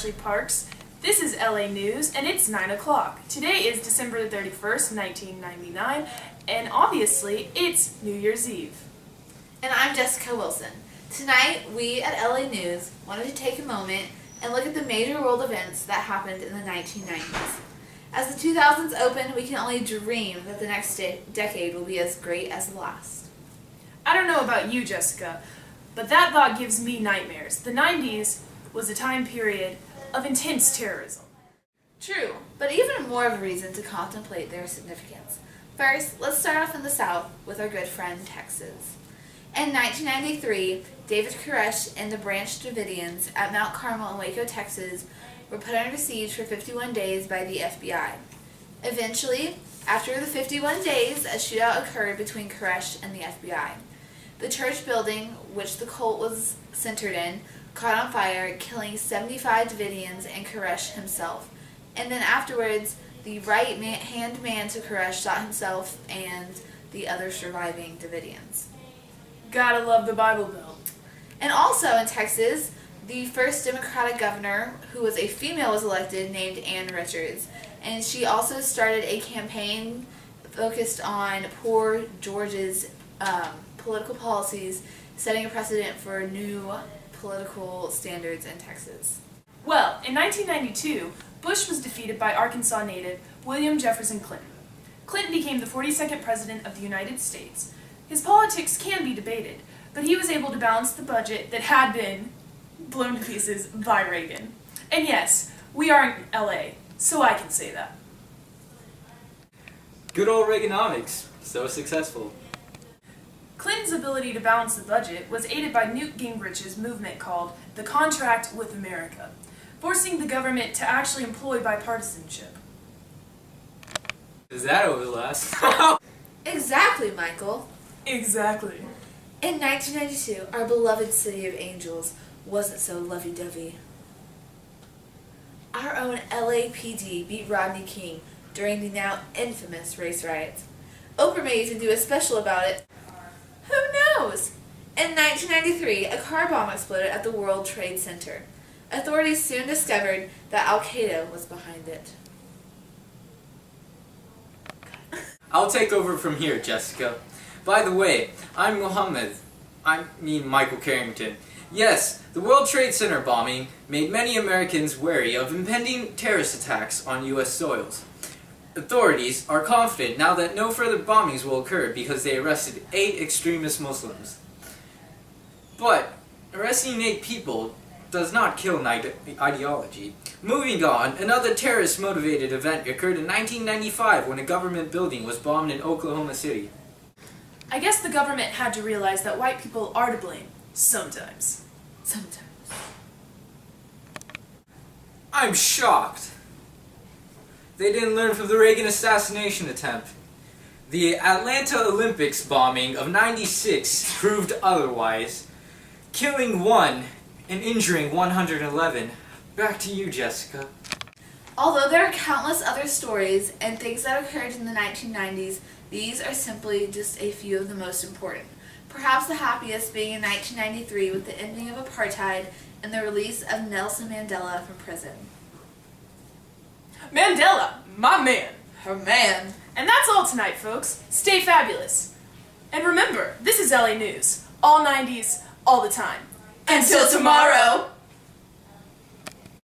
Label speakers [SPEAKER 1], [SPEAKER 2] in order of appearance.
[SPEAKER 1] Ashley Parks. This is LA News, and it's 9 o'clock. Today is December the 31st, 1999, and obviously, it's New Year's Eve.
[SPEAKER 2] And I'm Jessica Wilson. Tonight, we at LA News wanted to take a moment and look at the major world events that happened in the 1990s. As the 2000s open, we can only dream that the next decade will be as great as the last.
[SPEAKER 1] I don't know about you, Jessica, but that thought gives me nightmares. The 90s was a time period of intense terrorism.
[SPEAKER 2] True, but even more of a reason to contemplate their significance. First, let's start off in the South with our good friend Texas. In 1993, David Koresh and the Branch Davidians at Mount Carmel in Waco, Texas, were put under siege for 51 days by the FBI. Eventually, after the 51 days, a shootout occurred between Koresh and the FBI. The church building, which the cult was centered in, caught on fire, killing 75 Davidians and Koresh himself. And then afterwards, the right-hand man to Koresh shot himself and the other surviving Davidians.
[SPEAKER 1] Gotta love the Bible Belt.
[SPEAKER 2] And also in Texas, the first Democratic governor, who was a female, was elected, named Ann Richards. And she also started a campaign focused on poor George's political policies, setting a precedent for new political standards in Texas.
[SPEAKER 1] Well, in 1992, Bush was defeated by Arkansas native William Jefferson Clinton. Clinton became the 42nd President of the United States. His politics can be debated, but he was able to balance the budget that had been blown to pieces by Reagan. And yes, we are in LA, so I can say that.
[SPEAKER 3] Good old Reaganomics, so successful.
[SPEAKER 1] Clinton's ability to balance the budget was aided by Newt Gingrich's movement called the Contract with America, forcing the government to actually employ bipartisanship.
[SPEAKER 3] Does that overlast?
[SPEAKER 2] Exactly, Michael.
[SPEAKER 1] Exactly.
[SPEAKER 2] In 1992, our beloved City of Angels wasn't so lovey-dovey. Our own LAPD beat Rodney King during the now infamous race riots. Oprah may even do a special about it. Who knows? In 1993, a car bomb exploded at the World Trade Center. Authorities soon discovered that Al-Qaeda was behind it.
[SPEAKER 3] I'll take over from here, Jessica. By the way, I'm Michael Carrington. Yes, the World Trade Center bombing made many Americans wary of impending terrorist attacks on U.S. soils. Authorities are confident now that no further bombings will occur because they arrested 8 extremist Muslims. But arresting 8 people does not kill an ideology. Moving on, another terrorist-motivated event occurred in 1995 when a government building was bombed in Oklahoma City.
[SPEAKER 1] I guess the government had to realize that white people are to blame. Sometimes.
[SPEAKER 3] I'm shocked. They didn't learn from the Reagan assassination attempt. The Atlanta Olympics bombing of '96 proved otherwise, killing 1 and injuring 111. Back to you, Jessica.
[SPEAKER 2] Although there are countless other stories and things that occurred in the 1990s, these are simply just a few of the most important. Perhaps the happiest being in 1993 with the ending of apartheid and the release of Nelson Mandela from prison.
[SPEAKER 1] Mandela, my man.
[SPEAKER 2] Her man.
[SPEAKER 1] And that's all tonight, folks. Stay fabulous. And remember, this is LA News. All 90s, all the time. Until tomorrow!